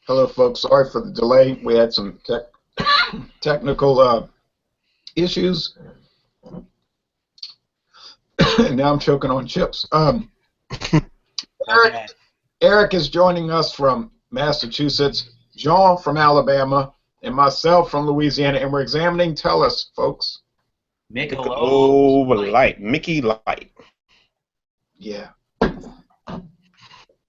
Hello, folks. Sorry for the delay. We had some technical issues, and now I'm choking on chips. Okay. Eric is joining us from Massachusetts, Jean from Alabama, and myself from Louisiana, and we're examining. Tell us, folks. Michelob Light. Mickey Light. Yeah.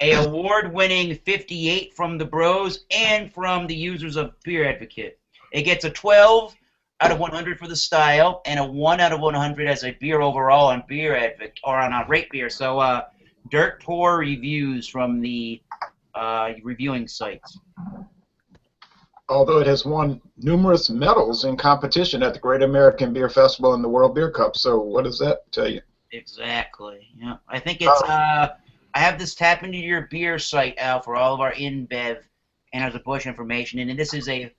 A award-winning 58 from the bros and from the users of Beer Advocate. It gets a 12 out of 100 for the style and a 1 out of 100 as a beer overall on Beer Advocate or on Rate Beer. So dirt poor reviews from the reviewing sites. Although it has won numerous medals in competition at the Great American Beer Festival and the World Beer Cup. So what does that tell you? Exactly. Yeah. I think it's I have this tap into your beer site out for all of our InBev Anheuser-Busch information, and this is a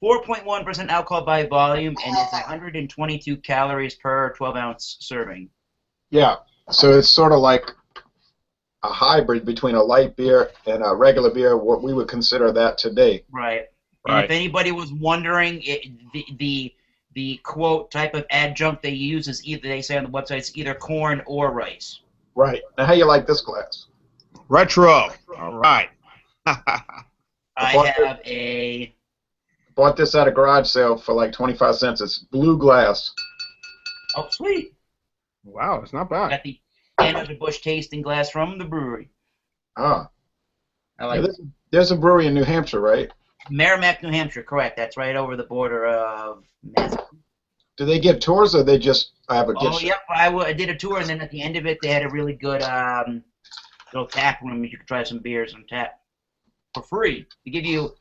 4.1% alcohol by volume, and it's 122 calories per 12-ounce serving. Yeah, so it's sort of like a hybrid between a light beer and a regular beer, what we would consider that today. Right. And if anybody was wondering, the quote type of adjunct they use is either, they say on the website, it's either corn or rice. Right. Now, how you like this glass? Retro. All right. Bought this at a garage sale for like 25 cents. It's blue glass. Oh, sweet. Wow, it's not bad. Got the Anheuser-Busch tasting glass from the brewery. Ah. I like it. There's a brewery in New Hampshire, right? Merrimack, New Hampshire, correct. That's right over the border of Massachusetts. Do they give tours or they just have a gift shop? Yep. I did a tour, and then at the end of it, they had a really good little tap room. You could try some beers on tap for free. They give you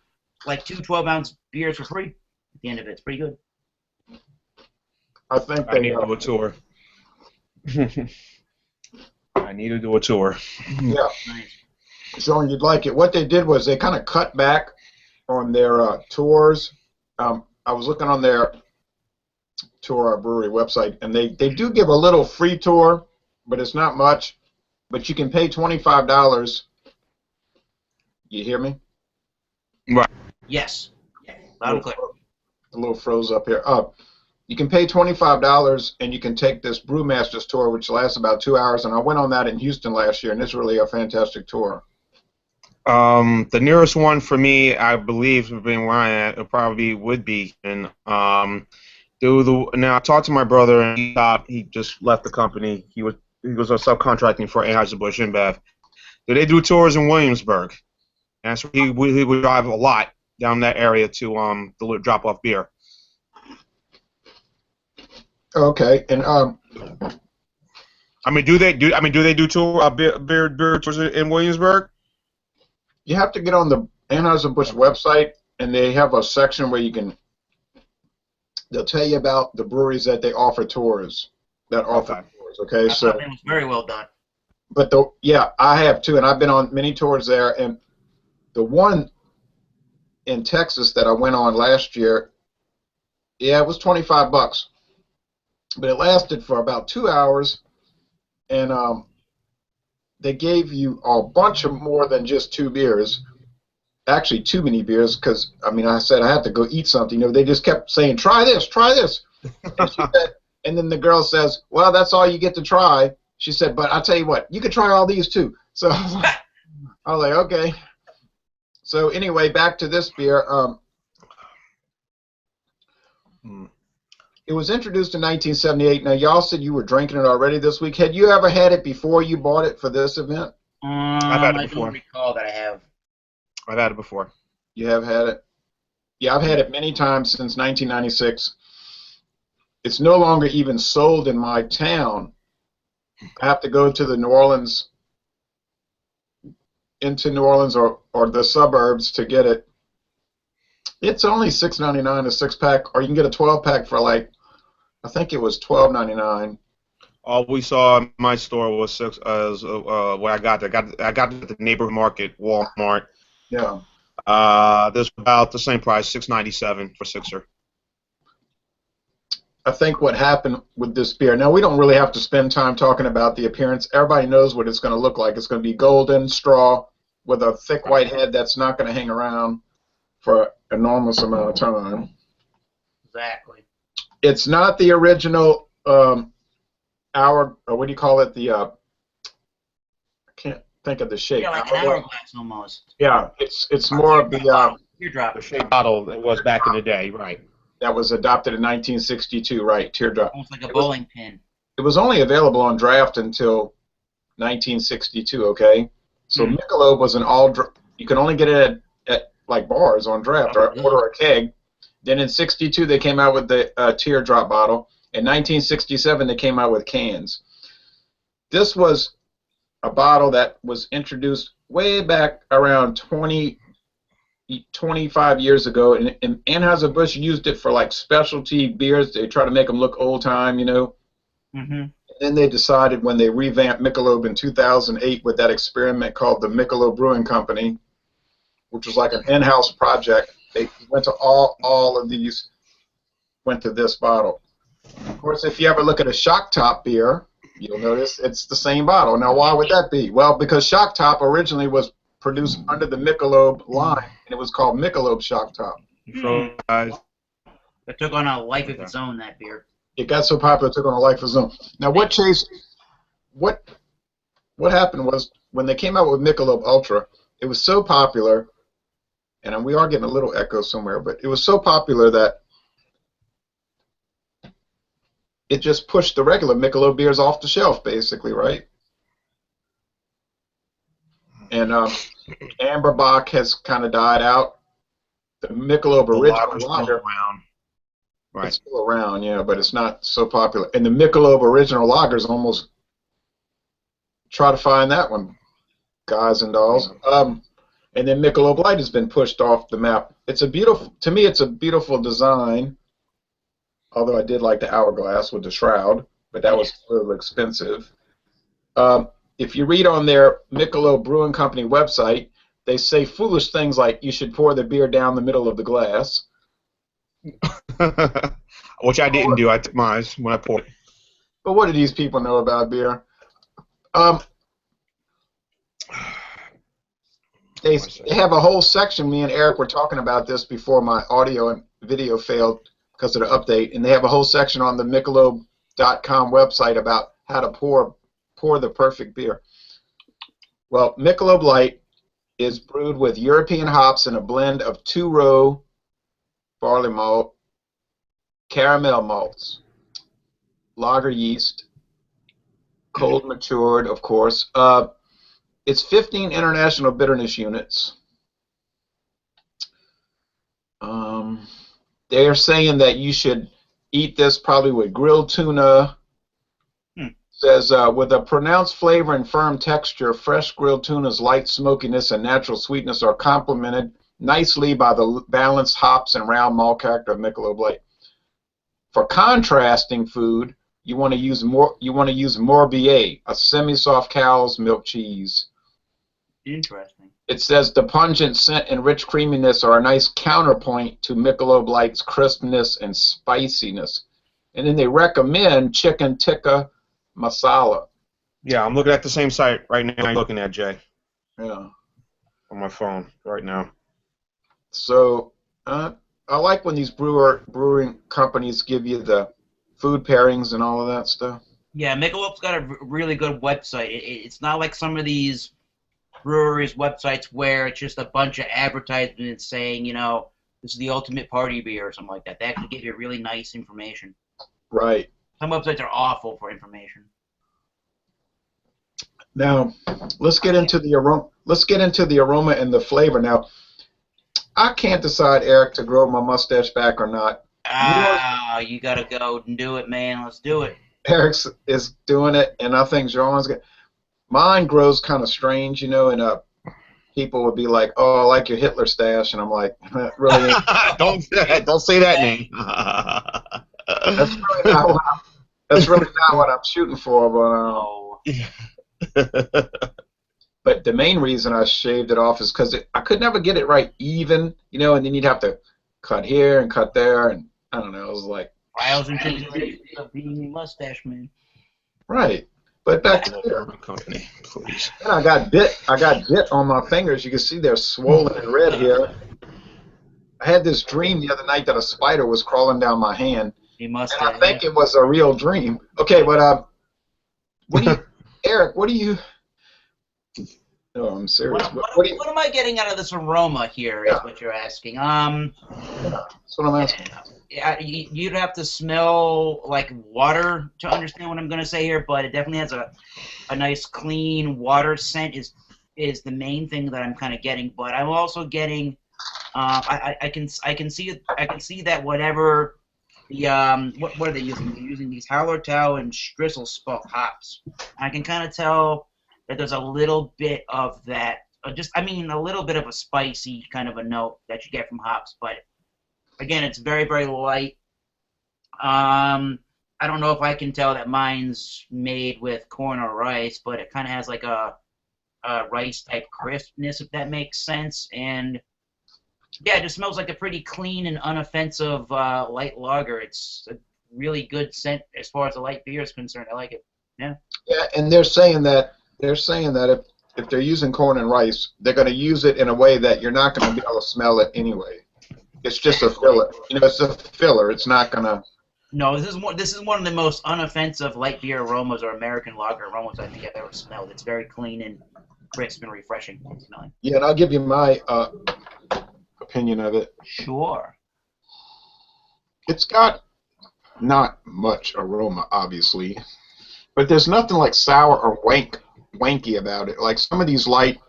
like 2 12-ounce beers for free at the end of it. It's pretty good. I think I need to do a tour. I need to do a tour. Yeah. Nice. Sean, you'd like it. What they did was they kind of cut back on their tours. I was looking on their tour brewery website, and they do give a little free tour, but it's not much. But you can pay $25. You hear me? Right. Yes. Yeah. Loud and clear. A little froze up here. You can pay $25 and you can take this Brewmasters tour, which lasts about 2 hours. And I went on that in Houston last year, and it's really a fantastic tour. The nearest one for me, I believe, being where I'm at, it probably would be. And now I talked to my brother, and he just left the company. He was subcontracting for Anheuser-Busch InBev. They do tours in Williamsburg, and so he would drive a lot down that area to drop off beer. Okay, and do they do tour beer tours in Williamsburg? you have to get on the Anheuser-Busch website, and they have a section where they'll tell you about the breweries that they offer tours. Okay, so it was very well done. But I have too, and I've been on many tours there. And the one in Texas that I went on last year, it was $25, but it lasted for about 2 hours, and they gave you a bunch of more than just 2 beers. Actually, too many beers, because I said I had to go eat something. They just kept saying, "Try this, try this," and then the girl says, "Well, that's all you get to try." She said, "But I'll tell you what, you could try all these too." So I was like, okay. So anyway, back to this beer. It was introduced in 1978. Now, y'all said you were drinking it already this week. Had you ever had it before you bought it for this event? I've had it before. I don't recall that I have. I've had it before. You have had it? Yeah, I've had it many times since 1996. It's no longer even sold in my town. I have to go to the into New Orleans or the suburbs to get it. It's only $6.99 a 6-pack, or you can get a 12-pack for I think it was $12.99. All we saw in my store was where I got it. I got it at the neighborhood market, Walmart. Yeah. There's about the same price, $6.97 for sixer. I think what happened with this beer, now we don't really have to spend time talking about the appearance. Everybody knows what it's going to look like. It's going to be golden, straw, with a thick white head that's not going to hang around for an enormous amount of time. Exactly. It's not the original hour, or what do you call it? The I can't think of the shape. Yeah, like an hourglass almost. Yeah, it's more of the teardrop. Shape bottle it was back in the day, right? That was adopted in 1962, right? Teardrop. Almost like a bowling pin. It was only available on draft until 1962. Okay, so Michelob was an all. You can only get it at like bars on draft, or order a keg. Then in '62 they came out with the teardrop bottle. In 1967 they came out with cans. This was a bottle that was introduced way back around 25 years ago, and Anheuser-Busch used it for like specialty beers. They try to make them look old time, you know. And then they decided when they revamped Michelob in 2008 with that experiment called the Michelob Brewing Company, which was like an in-house project. They went to all of these, went to this bottle. Of course, if you ever look at a Shock Top beer, you'll notice it's the same bottle. Now, why would that be? Well, because Shock Top originally was produced under the Michelob line, and it was called Michelob Shock Top. So, it took on a life of its own, that beer. It got so popular, it took on a life of its own. Now, what happened was when they came out with Michelob Ultra, it was so popular, and we are getting a little echo somewhere, but it was so popular that it just pushed the regular Michelob beers off the shelf, basically, right? And Amber Bock has kind of died out. The Michelob original lager, right? It's still around, yeah, but it's not so popular. And the Michelob original lagers almost try to find that one, guys and dolls. And then Michelob Light has been pushed off the map. It's a beautiful, to me, it's a beautiful design. Although I did like the hourglass with the shroud, but that was a little expensive. If you read on their Michelob Brewing Company website, they say foolish things like you should pour the beer down the middle of the glass. Which I didn't do. I took mine when I poured. But what do these people know about beer? They have a whole section. Me and Eric were talking about this before my audio and video failed because of the update, and they have a whole section on the Michelob.com website about how to pour the perfect beer. Well, Michelob Light is brewed with European hops and a blend of 2-row barley malt, caramel malts, lager yeast, cold matured, of course. It's 15 international bitterness units. They are saying that you should eat this probably with grilled tuna. Says, with a pronounced flavor and firm texture, fresh grilled tuna's light smokiness and natural sweetness are complemented nicely by the balanced hops and round malt character of Michelob Light. For contrasting food, you want to use Morbier, a semi-soft cow's milk cheese. Interesting. It says the pungent scent and rich creaminess are a nice counterpoint to Michelob Light's crispness and spiciness. And then they recommend chicken tikka masala. Yeah, I'm looking at the same site right now you're looking at, Jay. Yeah. On my phone right now. So I like when these brewing companies give you the food pairings and all of that stuff. Yeah, Michelob's got a really good website. It's not like some of these breweries' websites where it's just a bunch of advertisements saying, you know, this is the ultimate party beer or something like that. They actually give you really nice information. Right. Some websites are awful for information. Now, let's get into the aroma. Let's get into the aroma and the flavor. Now, I can't decide, Eric, to grow my mustache back or not. You gotta go and do it, man. Let's do it. Eric is doing it, and I think John's got. Mine grows kind of strange, you know, and people would be like, "Oh, I like your Hitler stash," and I'm like, "Really?" Don't say that name. That's really not what I'm shooting for, but the main reason I shaved it off is because I could never get it right even, you know, and then you'd have to cut here and cut there, and I don't know, it was like trials and tribulations of being a mustache man. Right. But back to beer. Company, please. And I got bit on my fingers. You can see they're swollen and red here. I had this dream the other night that a spider was crawling down my hand. You must and have. I think it was a real dream. Okay, but what do you, Eric? What do you? No, I'm serious. What am I getting out of this aroma here? Is what you're asking. That's what I'm asking. You'd have to smell like water to understand what I'm going to say here, but it definitely has a nice clean water scent. Is the main thing that I'm kind of getting, but I'm also getting. I can see that whatever the what are they using? They're using these Hallertau and Strisel hops. I can kind of tell that there's a little bit of that, a little bit of a spicy kind of a note that you get from hops, but again, it's very, very light. I don't know if I can tell that mine's made with corn or rice, but it kind of has like a rice-type crispness, if that makes sense, and yeah, it just smells like a pretty clean and unoffensive light lager. It's a really good scent as far as the light beer is concerned. I like it. Yeah. Yeah, and they're saying that if they're using corn and rice, they're going to use it in a way that you're not going to be able to smell it anyway. It's just a filler. It's a filler. It's not going to. No, this is one of the most unoffensive light beer aromas or American lager aromas I think I've ever smelled. It's very clean and crisp and refreshing smelling. Yeah, and I'll give you my opinion of it. Sure. It's got not much aroma, obviously, but there's nothing like sour or wanky about it. Like some of these light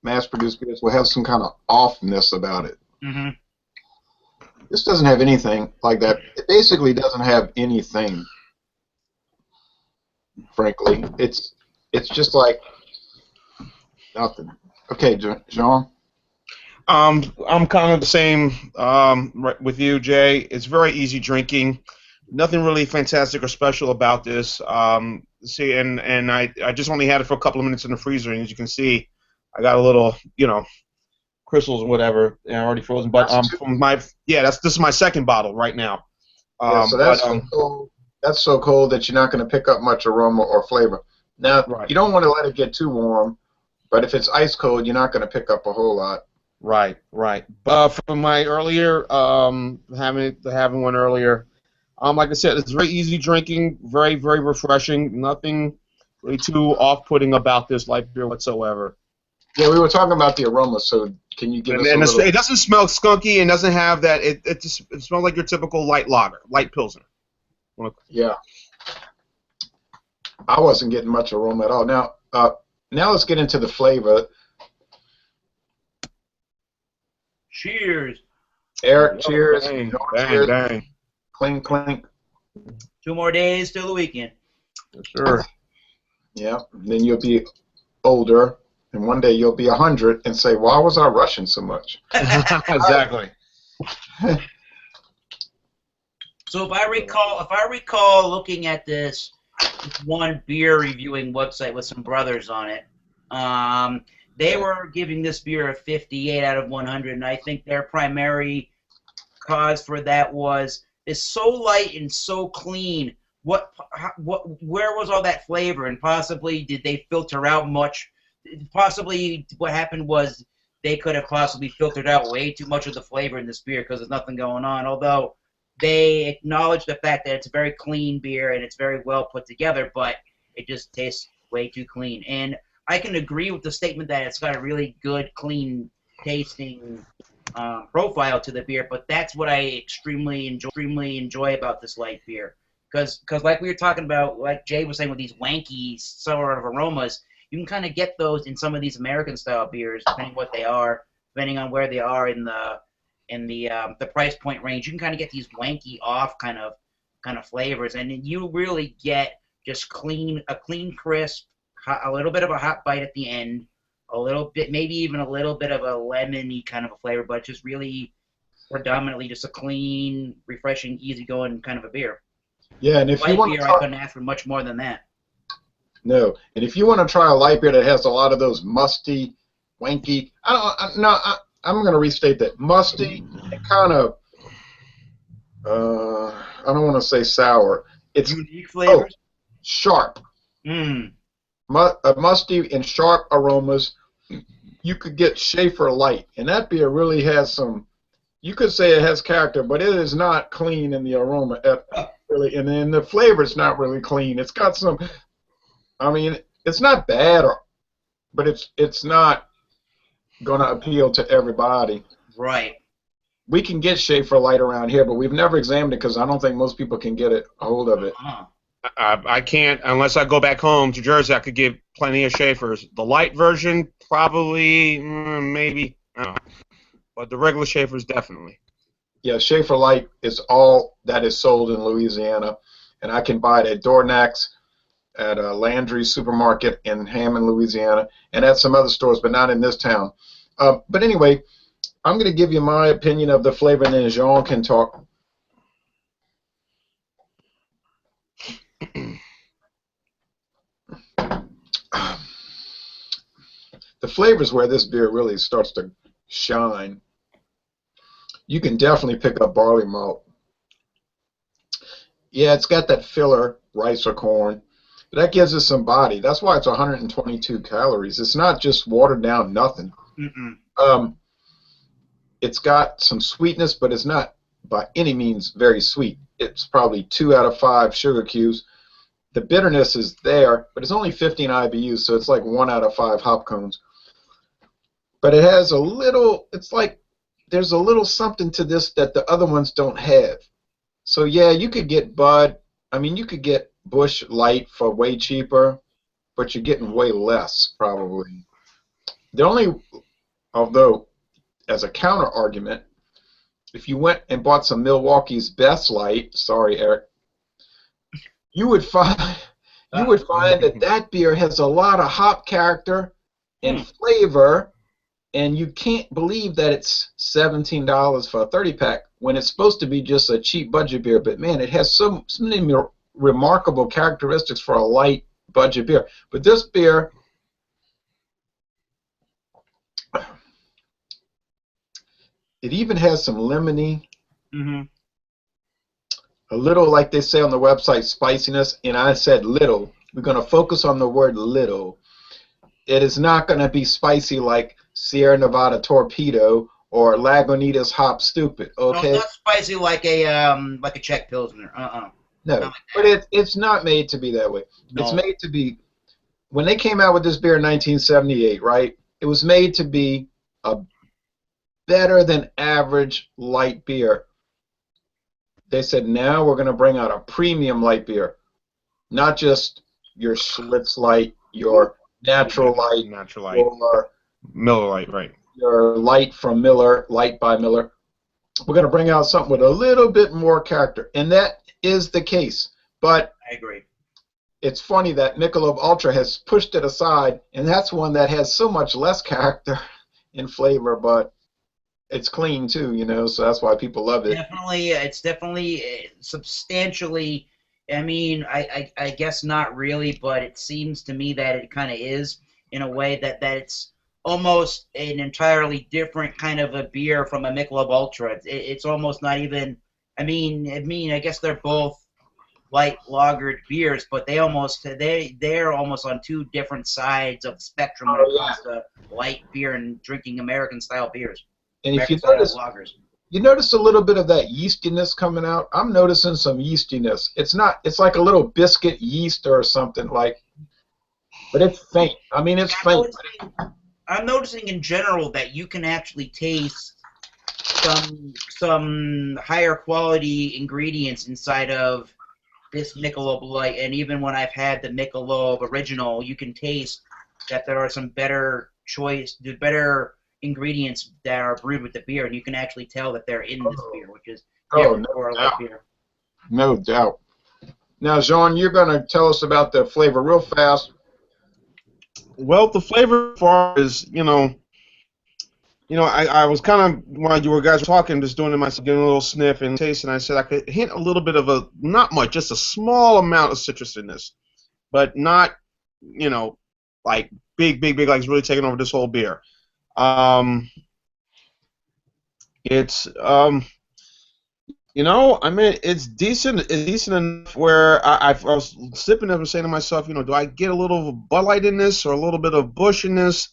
mass-produced beers will have some kind of offness about it. Mm-hmm. This doesn't have anything like that. It basically doesn't have anything, frankly. It's just like nothing. Okay, Jean? I'm kind of the same right with you, Jay. It's very easy drinking. Nothing really fantastic or special about this. See, and I just only had it for a couple of minutes in the freezer, and as you can see, I got a little, crystals or whatever, and already frozen. But this is my second bottle right now. So that's so cold. That's so cold that you're not going to pick up much aroma or flavor. Now, You don't want to let it get too warm, but if it's ice cold, you're not going to pick up a whole lot. Right. But from my earlier having one earlier, like I said, it's very easy drinking, very, very refreshing. Nothing really too off-putting about this light beer whatsoever. Yeah, we were talking about the aroma, so can you give us a little... It doesn't smell skunky, and doesn't have that... It smells like your typical light lager, light pilsner. Yeah. I wasn't getting much aroma at all. Now let's get into the flavor. Cheers. Eric, cheers. Bang, cheers. bang. Clink, clink. 2 more days till the weekend. Sure. Yeah, then you'll be older, and one day you'll be 100 and say, why was I rushing so much? Exactly. So if I recall looking at this one beer reviewing website with some brothers on it, they were giving this beer a 58 out of 100, and I think their primary cause for that was it's so light and so clean. Where was all that flavor? And possibly did they filter out much? Possibly what happened was they could have possibly filtered out way too much of the flavor in this beer because there's nothing going on. Although they acknowledge the fact that it's a very clean beer and it's very well put together, but it just tastes way too clean. And I can agree with the statement that it's got a really good, clean tasting profile to the beer, but that's what I extremely enjoy about this light beer. Because like we were talking about, like Jay was saying with these wanky sort of aromas, you can kind of get those in some of these American-style beers, depending what they are, depending on where they are in the price point range. You can kind of get these wanky off kind of flavors, and you really get just a clean crisp, a little bit of a hot bite at the end, a little bit, maybe even a little bit of a lemony kind of a flavor, but just really predominantly just a clean, refreshing, easygoing kind of a beer. Yeah, and if you want to try, I couldn't ask for much more than that. No, and if you want to try a light beer that has a lot of those musty, wanky, I'm going to restate that, musty and kind of, I don't want to say sour. It's unique flavors. Sharp. Mm. Musty and sharp aromas. You could get Schaefer Light, and that beer really has some. You could say it has character, but it is not clean in the aroma. Really, and then the flavor is not really clean. It's got some. I mean, it's not bad, but it's not going to appeal to everybody. Right. We can get Schaefer Light around here, but we've never examined it because I don't think most people can get a hold of it. I can't unless I go back home to Jersey. I could get plenty of Schaefers. The light version, probably, maybe, I don't know. But the regular Schaefers, definitely. Yeah, Schaefer Light is all that is sold in Louisiana, and I can buy it at Dornax, at Landry Supermarket in Hammond, Louisiana, and at some other stores, but not in this town. But anyway, I'm going to give you my opinion of the flavor, and then Jean can talk. The flavor is where this beer really starts to shine. You can definitely pick up barley malt. Yeah, it's got that filler, rice or corn. But that gives it some body. That's why it's 122 calories. It's not just watered down nothing. It's got some sweetness, but it's not by any means very sweet. It's probably 2 out of 5 sugar cubes. The bitterness is there, but it's only 15 IBUs, so it's like 1 out of 5 hop cones. But it has a little, it's like there's a little something to this that the other ones don't have. So yeah, you could get Bud. I mean, you could get Busch Light for way cheaper, but you're getting way less probably. The only, although as a counter argument, if you went and bought some Milwaukee's Best Light, sorry Eric, you would find that beer has a lot of hop character and flavor, and you can't believe that it's $17 for a 30-pack when it's supposed to be just a cheap budget beer. But man, it has so many remarkable characteristics for a light budget beer. But this beer, it even has some lemony, a little, like they say on the website, spiciness. And I said little. We're going to focus on the word little. It is not going to be spicy like Sierra Nevada Torpedo or Lagunitas Hop Stupid. Okay. No, it's not spicy like a Czech Pilsner. No, like but it's not made to be that way. No. It's made to be. When they came out with this beer in 1978, right? It was made to be a better than average light beer. They said now we're going to bring out a premium light beer, not just your Schlitz Light, your Natural Light, or Miller Light, right? Your Light from Miller, Light by Miller. We're going to bring out something with a little bit more character, and that is the case. But I agree. It's funny that Michelob Ultra has pushed it aside, and that's one that has so much less character and flavor, but it's clean too, you know, so that's why people love it. Definitely, it's definitely substantially. I mean, I guess not really, but it seems to me that it kind of is in a way that it's almost an entirely different kind of a beer from a Michelob Ultra. It's almost not even. I mean, I guess they're both light lagered beers, but they're almost on two different sides of the spectrum when it comes to light beer and drinking American style beers. And if you notice a little bit of that yeastiness coming out. I'm noticing some yeastiness. It's like a little biscuit yeast or something like, but it's faint. I mean, it's faint. I'm noticing in general that you can actually taste some higher quality ingredients inside of this Michelob Light, and even when I've had the Michelob Original, you can taste that there are some better ingredients that are brewed with the beer, and you can actually tell that they're in this beer, which is different for a light beer. No doubt. Now, Jean, you're going to tell us about the flavor real fast. Well, the flavor far is, I was kind of, while you guys were talking, just doing it myself, getting a little sniff and taste, and I said I could hint a little bit of not much, just a small amount of citrus in this, but not, like big, like it's really taking over this whole beer. You know, I mean, it's decent. It's decent enough where I was sipping it and saying to myself, you know, do I get a little Bud Light in this or a little bit of Busch in this?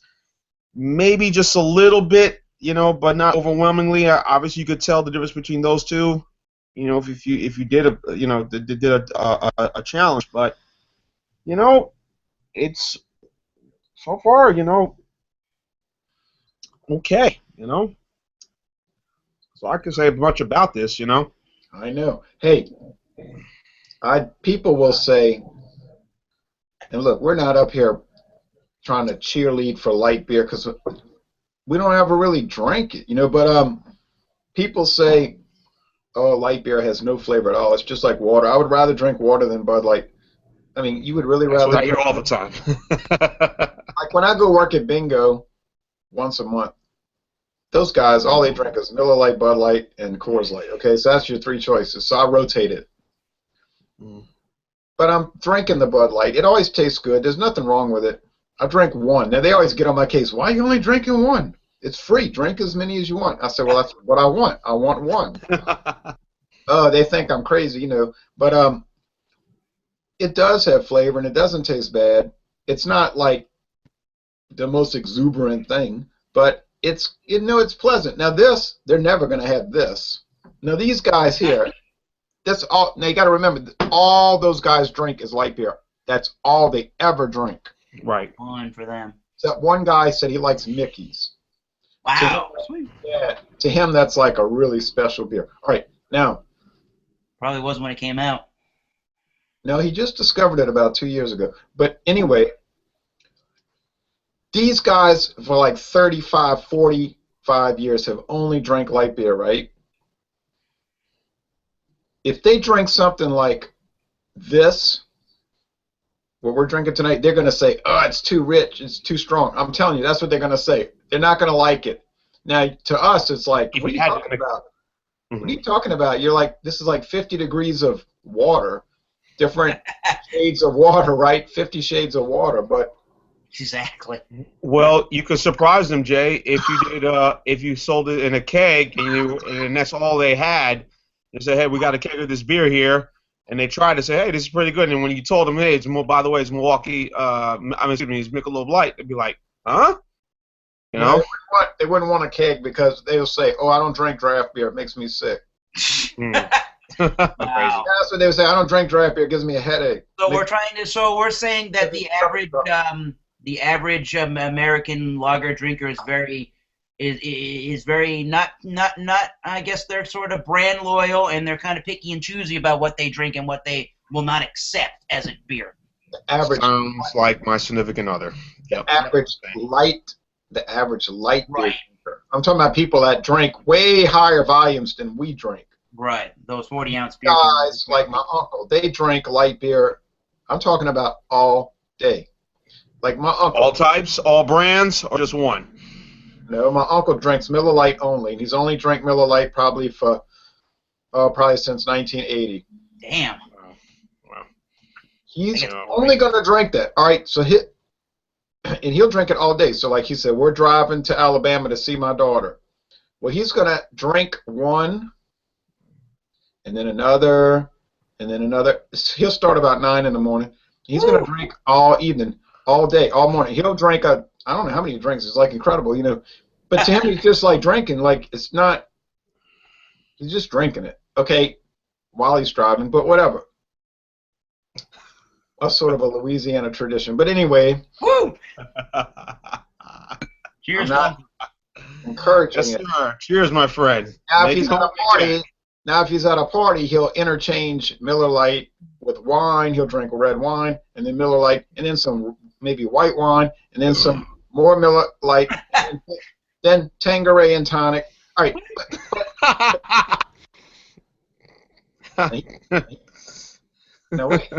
Maybe just a little bit, you know, but not overwhelmingly. Obviously, you could tell the difference between those two. You know, if you did a challenge, but you know, it's so far, you know, okay, you know. So I can say much about this, you know. I know. Hey, people will say, and look, we're not up here trying to cheerlead for light beer because we don't ever really drink it, you know. But people say, oh, light beer has no flavor at all. It's just like water. I would rather drink water than Bud Light. I mean, you would really That's rather. what I hear all the time. Like when I go work at Bingo once a month, those guys, all they drink is Miller Lite, Bud Light, and Coors Light. Okay, so that's your three choices. So I rotate it. But I'm drinking the Bud Light. It always tastes good. There's nothing wrong with it. I drink one. Now, they always get on my case. Why are you only drinking one? It's free. Drink as many as you want. I said, well, that's what I want. I want one. Oh, they think I'm crazy, you know. But it does have flavor, and it doesn't taste bad. It's not like the most exuberant thing, but it's, you know, it's pleasant. Now, this, they're never going to have this. Now, these guys here, that's all. Now, you got to remember, all those guys drink is light beer. That's all they ever drink. Right. On for them. Except one guy said he likes Mickey's. Wow. Yeah, to him, that's like a really special beer. All right, now. Probably was when it came out. No, he just discovered it about 2 years ago. But anyway, these guys for like 35, 45 years have only drank light beer, right? If they drink something like this, what we're drinking tonight, they're going to say, oh, it's too rich, it's too strong. I'm telling you, that's what they're going to say. They're not going to like it. Now, to us, it's like, what are you talking about? What are you talking about? You're like, this is like 50 degrees of water, different shades of water, right? 50 shades of water, but exactly. Well, you could surprise them, Jay, if you did. If you sold it in a keg and that's all they had. They said, hey, we got a keg of this beer here, and they tried to say, hey, this is pretty good. And when you told them, hey, by the way, it's Milwaukee. It's Michelob Light. They'd be like, huh? You know? They wouldn't want a keg because they'll say, oh, I don't drink draft beer. It makes me sick. Wow. That's what they would say. I don't drink draft beer. It gives me a headache. So we're saying that the average American lager drinker is very not I guess they're sort of brand loyal, and they're kind of picky and choosy about what they drink and what they will not accept as a beer. The average sounds like my significant other. Yep. The average light beer drinker. I'm talking about people that drink way higher volumes than we drink. Right, those 40-ounce beers. Guys like my uncle, they drink light beer. I'm talking about all day. Like my uncle. All types, all brands, or just one? No, my uncle drinks Miller Lite only, and he's only drank Miller Lite probably since 1980. Damn. Wow. He's only going to drink that. All right, so and he'll drink it all day. So like he said, we're driving to Alabama to see my daughter. Well, he's going to drink one, and then another, and then another. He'll start about 9 in the morning. He's going to drink all evening, all day, all morning. He'll drink I don't know how many he drinks. It's like incredible, you know. But to him, it's just like drinking. Like it's not. He's just drinking it, okay, while he's driving. But whatever. That's sort of a Louisiana tradition. But anyway. Woo! Cheers, I'm not encouraging it. Sir. Cheers, my friend. Now, if he's at a party, he'll interchange Miller Lite with wine. He'll drink red wine, and then Miller Lite, and then some maybe white wine, and then some more Miller Lite, and then Tanqueray and tonic. All right. No, wait.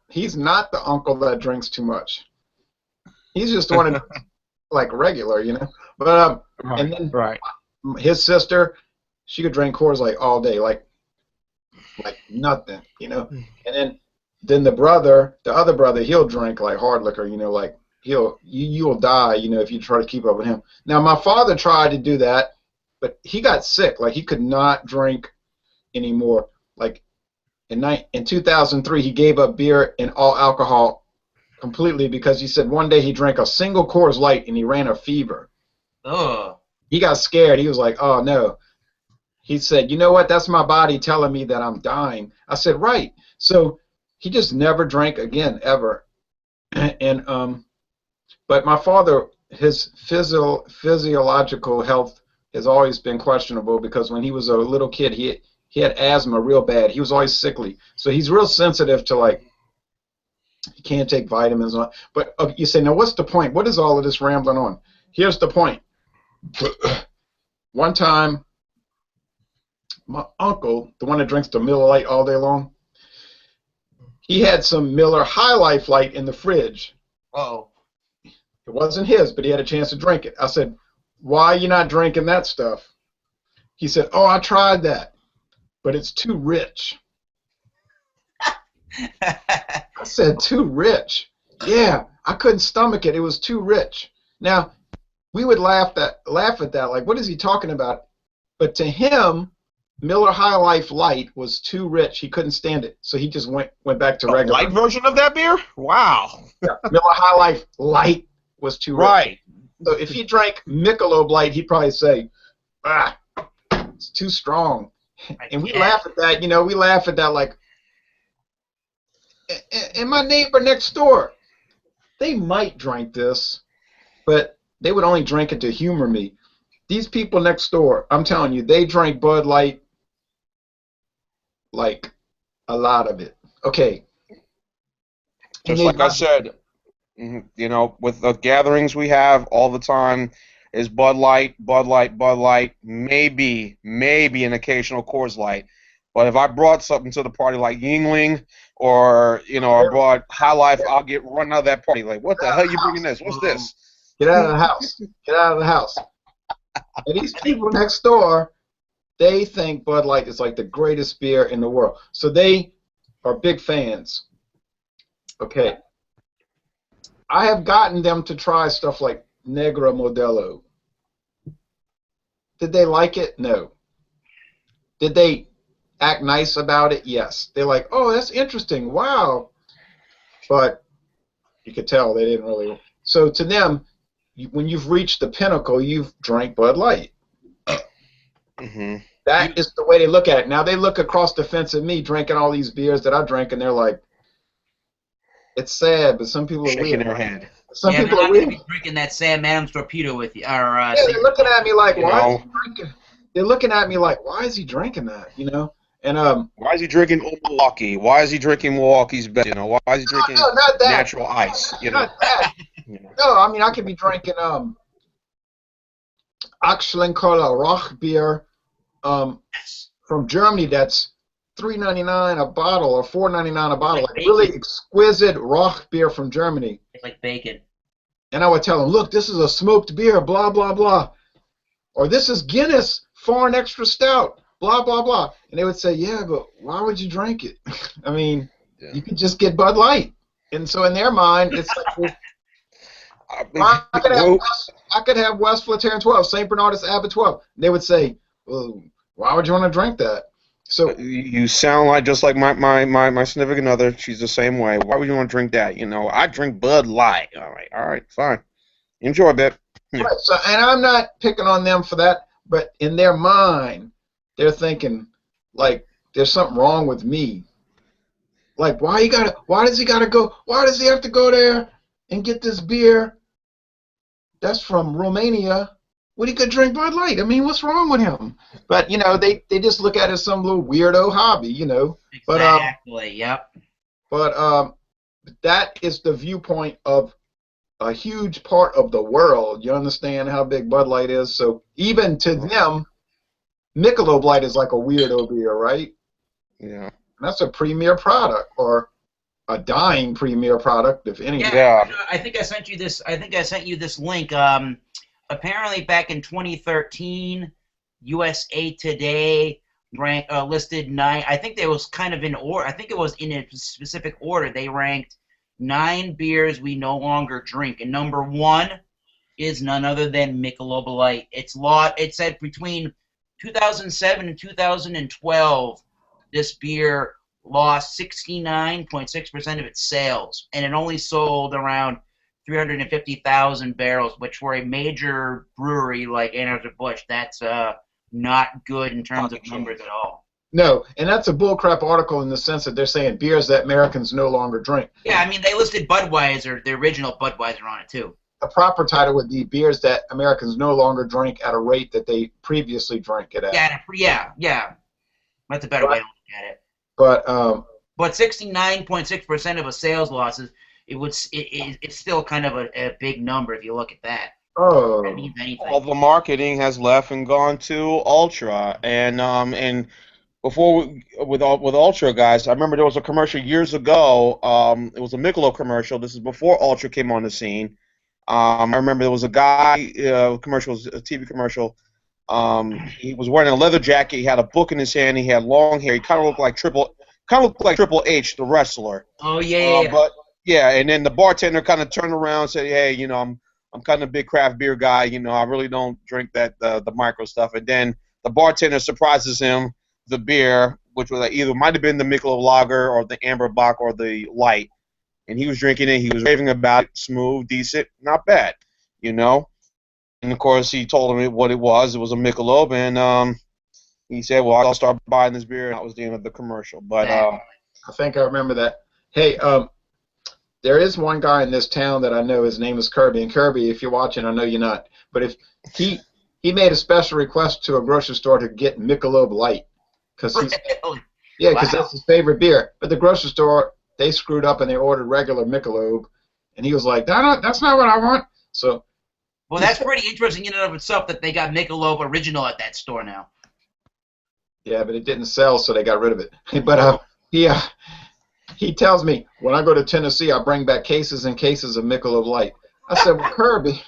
He's not the uncle that drinks too much. He's just one of like regular, you know. But and then his sister, she could drink Coors Light all day, like nothing, you know. And then the other brother, he'll drink like hard liquor, you know, like you'll die, you know, if you try to keep up with him. Now my father tried to do that, but he got sick. Like he could not drink anymore. Like in 2003, he gave up beer and all alcohol completely because he said one day he drank a single Coors Light and he ran a fever. Oh. He got scared. He was like, "Oh no." He said, "You know what? That's my body telling me that I'm dying." I said, "Right." So he just never drank again ever. And but my father, his physiological health has always been questionable because when he was a little kid, he had asthma real bad. He was always sickly, so he's real sensitive to like he can't take vitamins. But you say, now what's the point? What is all of this rambling on? Here's the point. One time, my uncle, the one that drinks the Miller Lite all day long, he had some Miller High Life Light in the fridge. Uh-oh. It wasn't his, but he had a chance to drink it. I said, "Why are you not drinking that stuff?" He said, "Oh, I tried that, but it's too rich." I said, "Too rich?" Yeah, I couldn't stomach it. It was too rich. Now, we would laugh at that, like, what is he talking about? But to him, Miller High Life Light was too rich. He couldn't stand it, so he just went back to regular. Light version of that beer? Wow. Yeah, Miller High Life Light was too rich. Right. So if he drank Michelob Light, he'd probably say, "Ah, it's too strong." And we laugh at that. We laugh at that like. And my neighbor next door, they might drink this, but they would only drink it to humor me. These people next door, I'm telling you, they drank Bud Light, like a lot of it. Okay. Just like I said, with the gatherings we have all the time is Bud Light, Bud Light, Bud Light, maybe an occasional Coors Light. But if I brought something to the party like Yingling or, I brought High Life, I'll get run out of that party. Like, what the hell are you bringing this? What's this? Get out of the house. Get out of the house. And these people next door, they think Bud Light is like the greatest beer in the world. So they are big fans. Okay. I have gotten them to try stuff like Negra Modelo. Did they like it? No. Did they act nice about it? Yes. They're like, "Oh, that's interesting. Wow." But you could tell they didn't really. So to them, when you've reached the pinnacle, you've drank Bud Light. Mm-hmm. That is the way they look at it. Now they look across the fence at me drinking all these beers that I drink, and they're like, it's sad, but some people are shaking weird. their head. Some yeah, people they're are not going weird. to be drinking that Sam Adams torpedo with you. Yeah, they're looking at me like, why is know. he drinking? They're looking at me like, why is he drinking that? And Why is he drinking Old Milwaukee? Why is he drinking Milwaukee's best? Why is he drinking no, not that. natural ice? Not that. No, I mean I could be drinking Axlenkoller Roch beer from Germany that's $3.99 a bottle or $4.99 a bottle, like really exquisite Roch beer from Germany. It's like bacon. And I would tell them, "Look, this is a smoked beer, blah blah blah," or "This is Guinness Foreign Extra Stout, blah blah blah," and they would say, "Yeah, but why would you drink it? I mean, you could just get Bud Light." And so in their mind, it's like, I could have West Flatirron 12, St. Bernardus Abbot 12. And they would say, "Well, why would you want to drink that?" So you sound just like my significant other. She's the same way. Why would you want to drink that? I drink Bud Light. All right, fine. Enjoy that. Right, so, and I'm not picking on them for that, but in their mind, they're thinking like there's something wrong with me. Like, why does he have to go there and get this beer that's from Romania when he could drink Bud Light? I mean, what's wrong with him? But they just look at it as some little weirdo hobby, Exactly. Yep. But that is the viewpoint of a huge part of the world. You understand how big Bud Light is? So even to them, Michelob Light is like a weirdo beer, right? Yeah. And that's a premier product, or a dying premier product, if anything. Yeah. I think I sent you this link. Apparently, back in 2013, USA Today listed 9. I think there was kind of in order. I think it was in a specific order. They ranked 9 beers we no longer drink, and number 1 is none other than Michelob Light. It said between 2007 and 2012, this beer lost 69.6% of its sales, and it only sold around 350,000 barrels, which for a major brewery like Anheuser-Busch, that's not good in terms of numbers at all. No, and that's a bullcrap article in the sense that they're saying beers that Americans no longer drink. Yeah, I mean, they listed Budweiser, the original Budweiser, on it, too. The proper title would be beers that Americans no longer drink at a rate that they previously drank it at. Yeah. That's a better way to look at it. But 69.6% of a sales losses, it's still kind of a big number if you look at that. Oh. That means anything. All the marketing has left and gone to Ultra, and before with Ultra, guys, I remember there was a commercial years ago. It was a Michelob commercial. This is before Ultra came on the scene. I remember there was a guy, commercial, a TV commercial. He was wearing a leather jacket. He had a book in his hand. He had long hair. He kind of looked like Triple H, the wrestler. Oh yeah. But yeah, and then the bartender kind of turned around and said, "Hey, I'm kind of a big craft beer guy. I really don't drink that the micro stuff." And then the bartender surprises him the beer, which was either might have been the Michelob Lager or the Amber Bock or the Light, and he was drinking it. He was raving about it. Smooth, decent, not bad, And of course, he told him what it was. It was a Michelob, and he said, "Well, I'll start buying this beer." And that was the end of the commercial. But I think I remember that. Hey, there is one guy in this town that I know. His name is Kirby. And Kirby, if you're watching, I know you're not. But if he made a special request to a grocery store to get Michelob Light, because that's his favorite beer. But the grocery store, they screwed up and they ordered regular Michelob, and he was like, "That's not what I want." So. Well, that's pretty interesting in and of itself that they got Michelob Original at that store now. Yeah, but it didn't sell, so they got rid of it. But he tells me, when I go to Tennessee, I bring back cases and cases of Michelob Light. I said, "Well, Kirby,"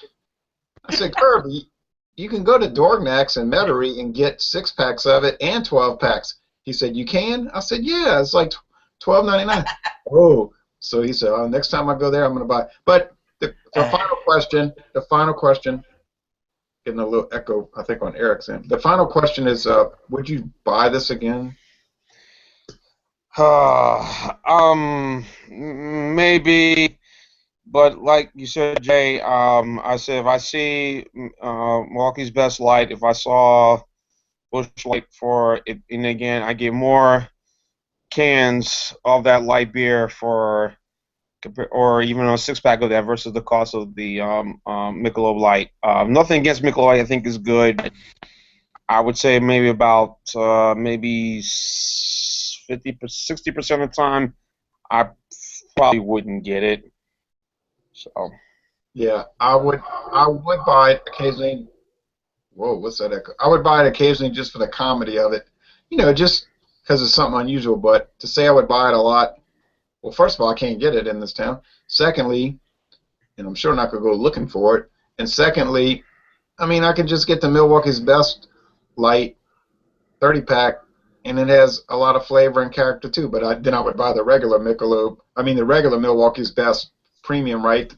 you can go to Dorgnac's and Metairie and get 6-packs of it and 12-packs. He said, "You can?" I said, "Yeah, it's like $12.99. Oh, so he said, "Oh, next time I go there, I'm going to buy." But the final question, getting a little echo, I think, on Eric's end. The final question is, would you buy this again? Maybe, but like you said, Jay, I said if I see Milwaukee's Best Light, if I saw Busch Light for it, and again, I get more cans of that light beer or even a 6-pack of that versus the cost of the Michelob Light. Nothing against Michelob Light, I think is good. I would say maybe about maybe 60% of the time, I probably wouldn't get it. So. Yeah, I would buy it occasionally. Whoa, what's that echo? I would buy it occasionally just for the comedy of it, just because it's something unusual. But to say I would buy it a lot, well, first of all, I can't get it in this town. Secondly, and I'm sure not going to go looking for it. And secondly, I mean, I can just get the Milwaukee's Best Light 30-pack, and it has a lot of flavor and character too. But then I would buy the regular Michelob. I mean, the regular Milwaukee's Best Premium, right?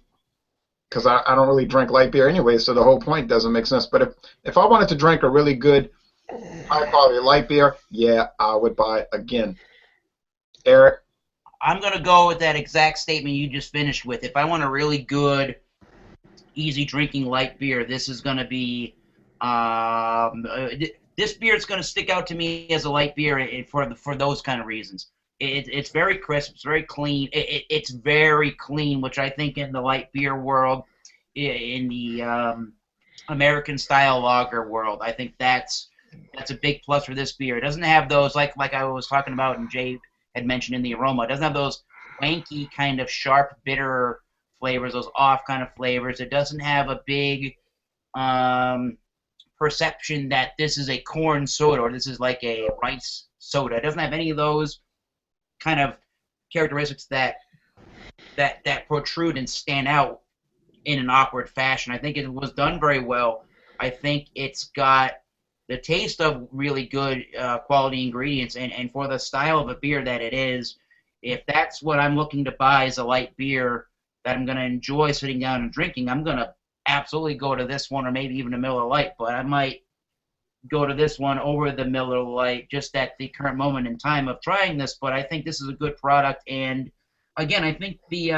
Because I don't really drink light beer anyway, so the whole point doesn't make sense. But if I wanted to drink a really good, high-quality light beer, yeah, I would buy it again. Eric? I'm going to go with that exact statement you just finished with. If I want a really good, easy drinking light beer, this is going to be this beer is going to stick out to me as a light beer for those kind of reasons. It's very crisp. It's very clean. It's very clean, which I think in the light beer world, in the American style lager world, I think that's a big plus for this beer. It doesn't have those like I was talking about and Jay had mentioned in the aroma. It doesn't have those wanky kind of sharp bitter flavors, those off kind of flavors. It doesn't have a big perception that this is a corn soda or this is like a rice soda. It doesn't have any of those kind of characteristics that protrude and stand out in an awkward fashion. I think it was done very well. I think it's got the taste of really good quality ingredients, and for the style of a beer that it is, if that's what I'm looking to buy as a light beer that I'm going to enjoy sitting down and drinking, I'm going to absolutely go to this one or maybe even a Miller Lite, but I might go to this one over the Miller Lite just at the current moment in time of trying this, but I think this is a good product. And again, I think the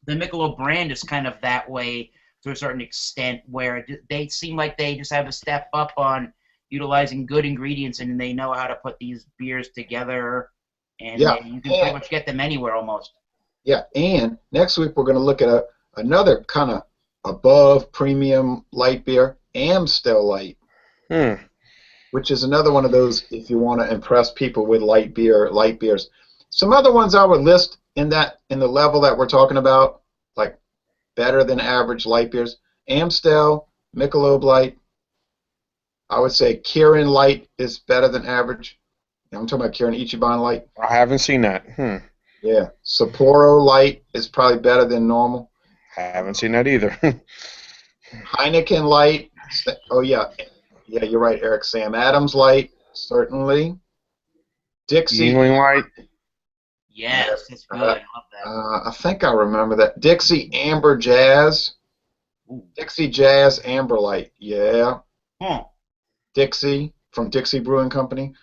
Michelob brand is kind of that way to a certain extent, where they seem like they just have a step up on utilizing good ingredients, and they know how to put these beers together, and Yeah, you can pretty much get them anywhere almost. yeah. And next week we're going to look at another kind of above premium light beer, Amstel Light, which is another one of those if you want to impress people with light beers. Some other ones I would list in the level that we're talking about, like better than average light beers. Amstel, Michelob Light. I would say Kirin Light is better than average. I'm talking about Kirin Ichiban Light. I haven't seen that. Yeah. Sapporo Light is probably better than normal. Haven't seen that either. Heineken Light. Oh, yeah. Yeah, you're right, Eric. Sam Adams Light, certainly. Dixie. Yingling Light. Yes, it's good. I love that. I think I remember that. Dixie Amber Jazz. Ooh. Dixie Jazz Amber Light. Yeah. Huh. Dixie from Dixie Brewing Company.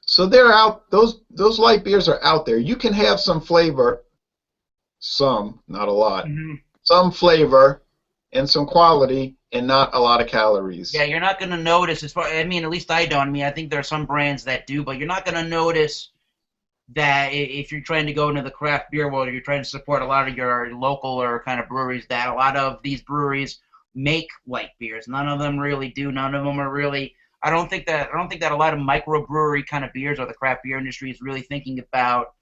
So they're out. Those light beers are out there. You can have some flavor, some, not a lot, some flavor and some quality, and not a lot of calories. Yeah, you're not going to notice. At least I don't. I mean, I think there are some brands that do, but you're not going to notice that if you're trying to go into the craft beer world, or you're trying to support a lot of your local or kind of breweries, that a lot of these breweries make light beers. None of them really do. None of them are really. I don't think that a lot of microbrewery kind of beers or the craft beer industry is really thinking about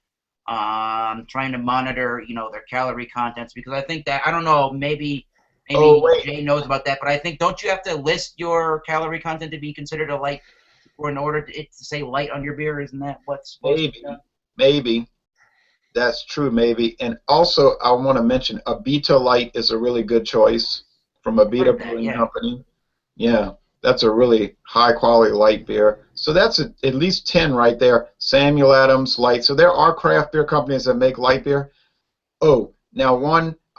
trying to monitor, their calorie contents, because I think that, I don't know, maybe Jay knows about that, but I think, don't you have to list your calorie content to be considered a light, or in order to say light on your beer? Isn't that what's supposed to be done? Maybe. That's true, maybe. And also, I want to mention Abita Light is a really good choice from Abita Brewing Company. Yeah, that's a really high-quality light beer. So that's at least 10 right there. Samuel Adams Light. So there are craft beer companies that make light beer. Oh, now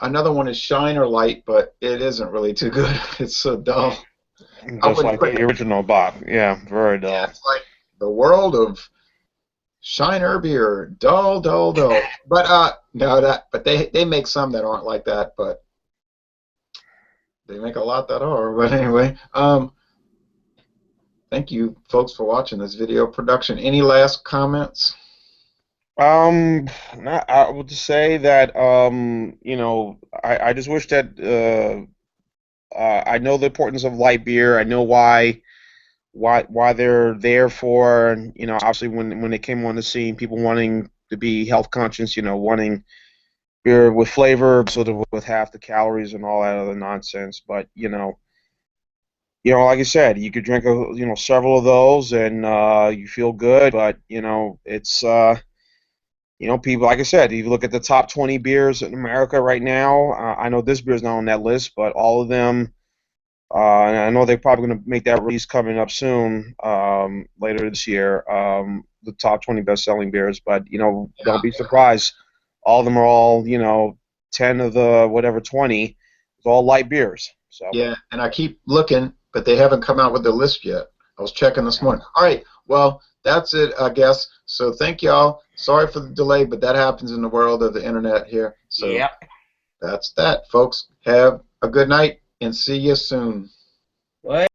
another one is Shiner Light, but it isn't really too good. It's so dull. Just like the original Bob. Yeah, very dull. Yeah, it's like the world of Shiner beer, dull. But but they make some that aren't like that, but they make a lot that are. But anyway, thank you folks for watching this video production. Any last comments? I would just say that I just wish that I know the importance of light beer. I know why they're there for, obviously when they came on the scene, people wanting to be health conscious, wanting beer with flavor, sort of with half the calories and all that other nonsense. But like I said, you could drink several of those and you feel good. But it's people, like I said, if you look at the top 20 beers in America right now, I know this beer is not on that list, but all of them. And I know they're probably going to make that release coming up soon, later this year, the top 20 best-selling beers. But, don't be surprised. All of them are all, 10 of the whatever 20, it's all light beers. So. Yeah, and I keep looking, but they haven't come out with the list yet. I was checking this morning. All right, well, that's it, I guess. So thank y'all. Sorry for the delay, but that happens in the world of the internet here. So That's that, folks. Have a good night. And see you soon. What?